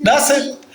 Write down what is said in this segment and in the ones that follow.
10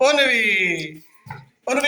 19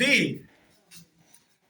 20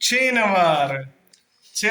6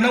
9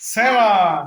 7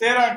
13